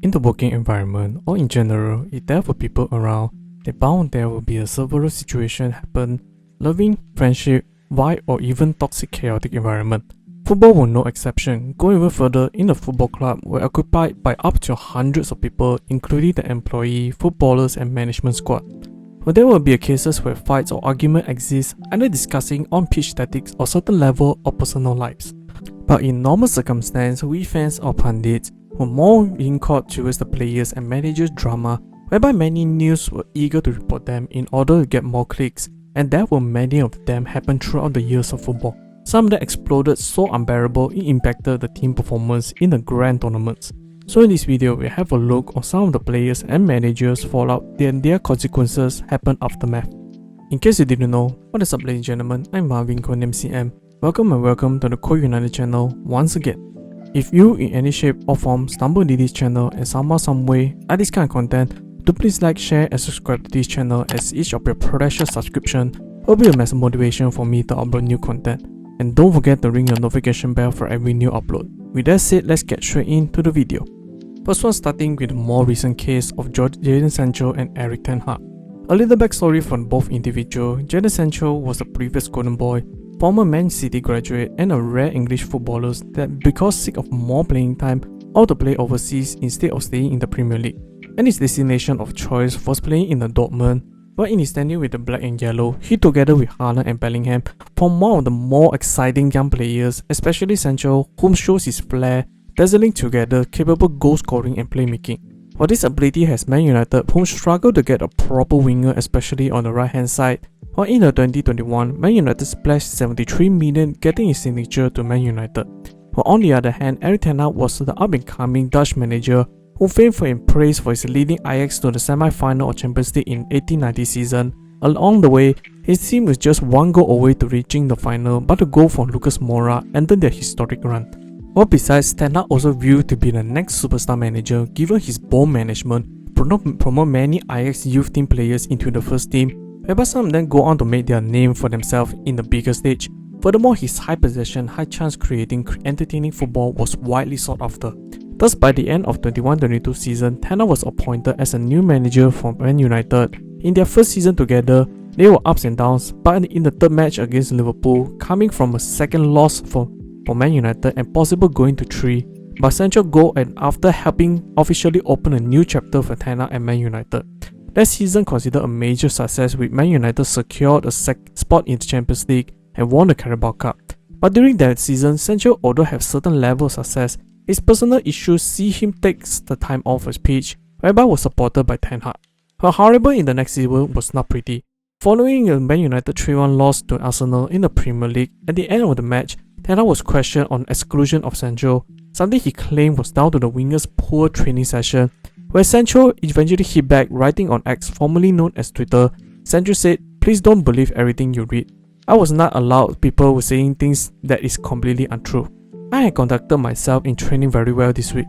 In the working environment, or in general, if there were people around, they bound there will be a several situation happen, loving, friendship, vibe, or even toxic chaotic environment. Football was no exception. Going even further, in a football club were occupied by up to hundreds of people, including the employee, footballers, and management squad. But there will be cases where fights or argument exist, either discussing on-pitch tactics or certain level of personal lives. But in normal circumstances, we fans or pundits were more being caught towards the players and managers' drama, whereby many news were eager to report them in order to get more clicks, and there were many of them happen throughout the years of football. Some that exploded so unbearable it impacted the team performance in the grand tournaments. So in this video, we have a look on some of the players and managers fallout and their consequences happened aftermath. In case you didn't know, what is up ladies and gentlemen, I'm Marvin, codename CM. Welcome to the Code United channel once again. If you in any shape or form stumbled into this channel and somehow some way like this kind of content, do please like, share and subscribe to this channel, as each of your precious subscription will be a massive motivation for me to upload new content. And don't forget to ring your notification bell for every new upload. With that said, let's get straight into the video. First one, starting with the more recent case of Jadon Sancho and Erik ten Hag. A little backstory from both individuals. Jadon Sancho was a previous golden boy, former Man Utd graduate, and a rare English footballer that, because sick of more playing time, ought to play overseas instead of staying in the Premier League. And his destination of choice was playing in the Dortmund, but in his tenure with the Black and Yellow, he together with Haaland and Bellingham formed one of the more exciting young players, especially Sancho, whom shows his flair, dazzling together, capable goal scoring and playmaking. While this ability has Man United, whom struggled to get a proper winger, especially on the right hand side, while in the 2021, Man United splashed 73 million, getting his signature to Man United. While on the other hand, Erik ten Hag was the up-and-coming Dutch manager who famed for and praised for his leading Ajax to the semi-final of Champions League in 1890 season. Along the way, his team was just one goal away to reaching the final, but a goal from Lucas Moura ended their historic run. Well, besides, ten Hag also viewed to be the next superstar manager, given his bold management, promote many Ajax youth team players into the first team, whereby some of them go on to make their name for themselves in the bigger stage. Furthermore, his high possession, high chance creating, entertaining football was widely sought after. Thus, by the end of 21-22 season, ten Hag was appointed as a new manager for Man United. In their first season together, they were ups and downs, but in the third match against Liverpool, coming from a second loss for Man United and possible going to 3, but Sancho goal and after helping officially open a new chapter for ten Hag and Man United. That season considered a major success, with Man United secured a spot in the Champions League and won the Carabao Cup. But during that season, Sancho, although have certain level of success, his personal issues see him take the time off his pitch, whereby was supported by ten Hag. However, in the next season was not pretty. Following a Man United 3-1 loss to Arsenal in the Premier League, at the end of the match, ten Hag was questioned on exclusion of Sancho, something he claimed was down to the winger's poor training session, where Sancho eventually hit back, writing on X, formerly known as Twitter. Sancho said, "Please don't believe everything you read. I was not allowed people were saying things that is completely untrue. I had conducted myself in training very well this week.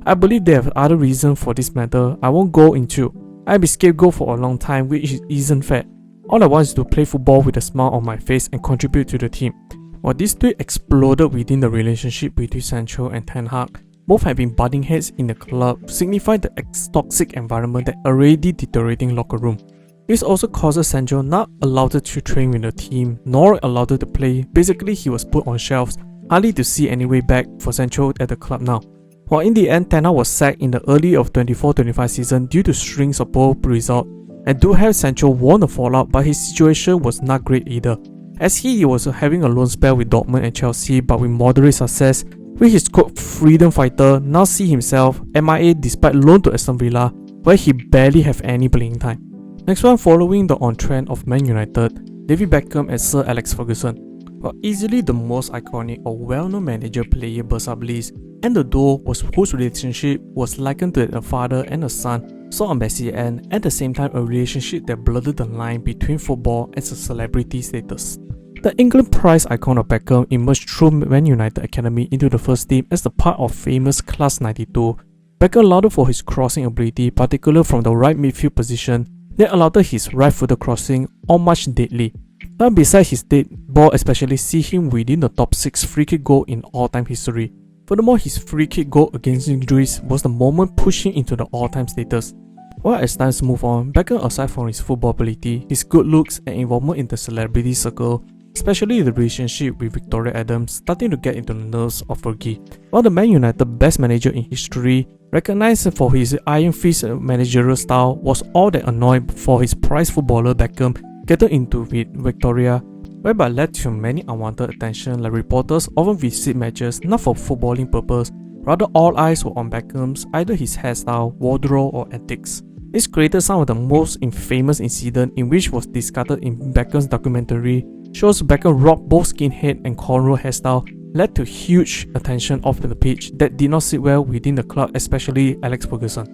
I believe there are other reasons for this matter I won't go into. I've been scapegoat for a long time, which isn't fair. All I want is to play football with a smile on my face and contribute to the team." While this tweet exploded within the relationship between Sancho and ten Hag, both have been butting heads in the club, signifying the toxic environment that already deteriorating locker room. This also causes Sancho not allowed to train with the team, nor allowed to play. Basically, he was put on shelves, hardly to see any way back for Sancho at the club now. While in the end, ten Hag was sacked in the early of 24-25 season due to strings of poor results, and do have Sancho won the fallout, but his situation was not great either, as he was having a loan spell with Dortmund and Chelsea, but with moderate success, with his quote freedom fighter now see himself MIA despite loan to Aston Villa, where he barely have any playing time. Next one, following the on-trend of Man United, David Beckham and Sir Alex Ferguson. Well, easily the most iconic or well-known manager-player burst and the duo whose relationship was likened to a father and a son, saw a messy end, at the same time a relationship that blurred the line between football and celebrity status. The England prize icon of Beckham emerged through Man United Academy into the first team as the part of famous Class 92. Beckham lauded for his crossing ability, particularly from the right midfield position, that allowed his right-footed crossing or much deadly. But besides his dead ball especially see him within the top 6 free kick goal in all-time history. Furthermore, his free kick goal against Greece was the moment pushing into the all-time status. While as times move on, Beckham, aside from his football ability, his good looks and involvement in the celebrity circle, especially the relationship with Victoria Adams, starting to get into the nerves of Fergie. While the Man United best manager in history, recognized for his iron fist managerial style, was all that annoyed for his prized footballer Beckham getting into with Victoria, whereby led to many unwanted attention, like reporters often visit matches not for footballing purpose, rather all eyes were on Beckham's, either his hairstyle, wardrobe or antics. This created some of the most infamous incident in which was discussed in Beckham's documentary, shows Beckham rocked both skinhead and cornrow hairstyle, led to huge attention off the pitch that did not sit well within the club, especially Alex Ferguson.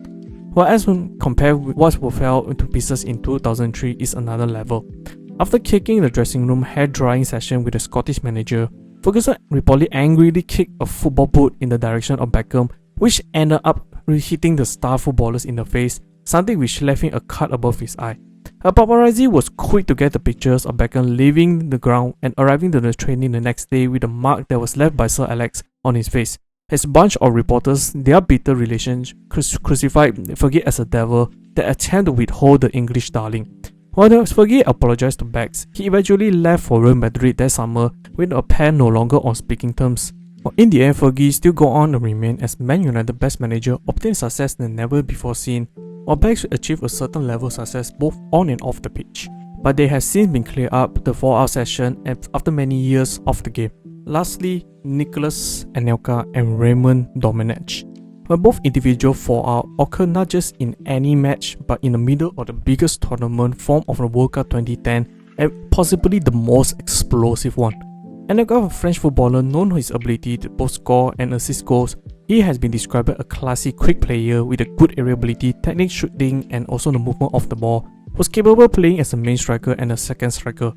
While as when compared with what fell into pieces in 2003 is another level. After kicking the dressing room hair drying session with the Scottish manager, Ferguson reportedly angrily kicked a football boot in the direction of Beckham, which ended up hitting the star footballers in the face, something which left him a cut above his eye. A paparazzi was quick to get the pictures of Beckham leaving the ground and arriving to the training the next day with a mark that was left by Sir Alex on his face. As a bunch of reporters, their bitter relations crucified Fergie as a devil that attempted to withhold the English darling. While Fergie apologized to Becks, he eventually left for Real Madrid that summer with a pair no longer on speaking terms. But in the end, Fergie still go on to remain as Man United best manager, obtain success than never before seen, while Becks achieved a certain level of success both on and off the pitch. But they have since been cleared up the fallout session after many years off the game. Lastly, Nicholas Anelka and Raymond Domenech. When both individual fallout occurred not just in any match but in the middle of the biggest tournament form of the World Cup 2010 and possibly the most explosive one. Anelka, a French footballer known for his ability to both score and assist goals, he has been described as a classy quick player with a good aerial ability, technique shooting and also the movement of the ball, was capable of playing as a main striker and a second striker.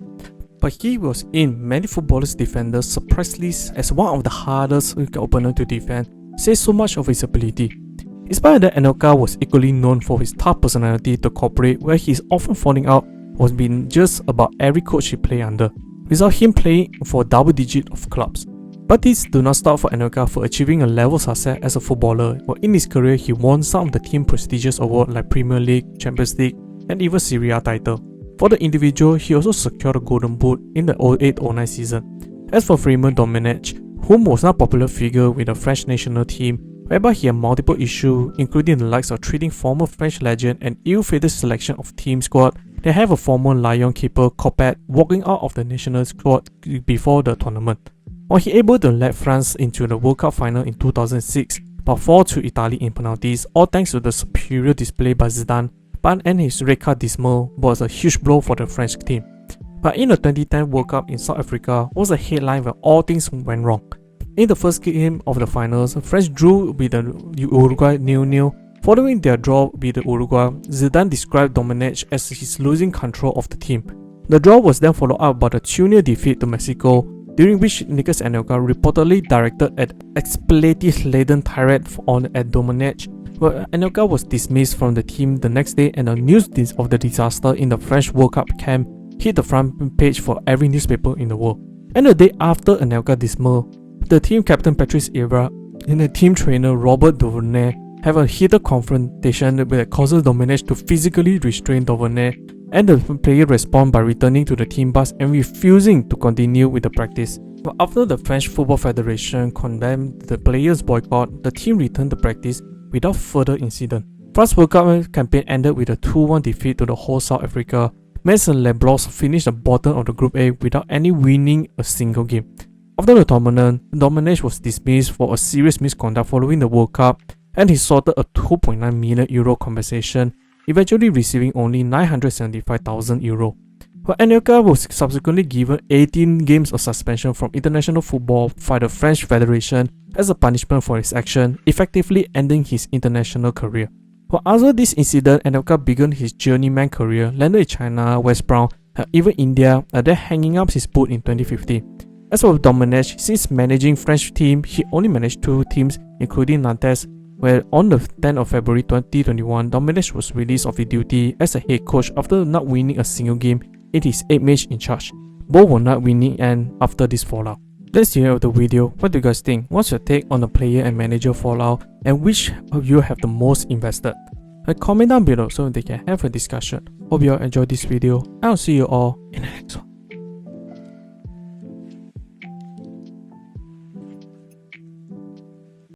But he was in many footballers' defenders surprisingly as one of the hardest opponents to defend, says so much of his ability. Despite that, Anelka was equally known for his tough personality to cooperate, where he is often falling out was being just about every coach he played under, without him playing for a double digit of clubs. But this do not stop for Anelka for achieving a level of success as a footballer, while in his career he won some of the team prestigious awards like Premier League, Champions League and even Serie A title. For the individual, he also secured a Golden Boot in the 08-09 season. As for Raymond Domenech, whom was not a popular figure with the French national team, whereby he had multiple issues, including the likes of treating former French legend and ill-fated selection of team squad that have a former Lyon keeper Coppet walking out of the national squad before the tournament. While he able to lead France into the World Cup final in 2006 but fall to Italy in penalties, all thanks to the superior display by Zidane, but and his red card dismal was a huge blow for the French team. But in the 2010 World Cup in South Africa was a headline where all things went wrong. In the first game of the finals, France drew with the Uruguay 0-0. Following their draw with the Uruguay, Zidane described Domenech as his losing control of the team. The draw was then followed up by the 2-0 defeat to Mexico, during which Nicholas Anelka reportedly directed an expletive-laden tirade at Domenech, but Anelka was dismissed from the team the next day and the news of the disaster in the French World Cup camp hit the front page for every newspaper in the world. And the day after Anelka dismissal, the team captain Patrice Evra and the team trainer Robert Domenech have a heated confrontation that causes Domenech to physically restrain Domenech, and the player respond by returning to the team bus and refusing to continue with the practice. But after the French Football Federation condemned the players' boycott, the team returned to practice without further incident. France's World Cup campaign ended with a 2-1 defeat to the whole South Africa. Mason Les Blancs finished at the bottom of the Group A without any winning a single game. After the tournament, Domenech was dismissed for a serious misconduct following the World Cup, and he sought a €2.9 million compensation, eventually receiving only €975,000. But Anelka was subsequently given 18 games of suspension from international football by the French Federation as a punishment for his action, effectively ending his international career. But after this incident, Anelka began his journeyman career, landed in China, West Brom, and even India, and then hanging up his boot in 2015. As for Domenech, since managing French team, he only managed 2 teams, including Nantes, where on the 10th of February 2021, Domenech was released of his duty as a head coach after not winning a single game in his 8 matches in charge. Both were not winning and after this fallout. That's the end of the video. What do you guys think? What's your take on the player and manager fallout, and which of you have the most invested? Comment down below so they can have a discussion. Hope you all enjoyed this video. I'll see you all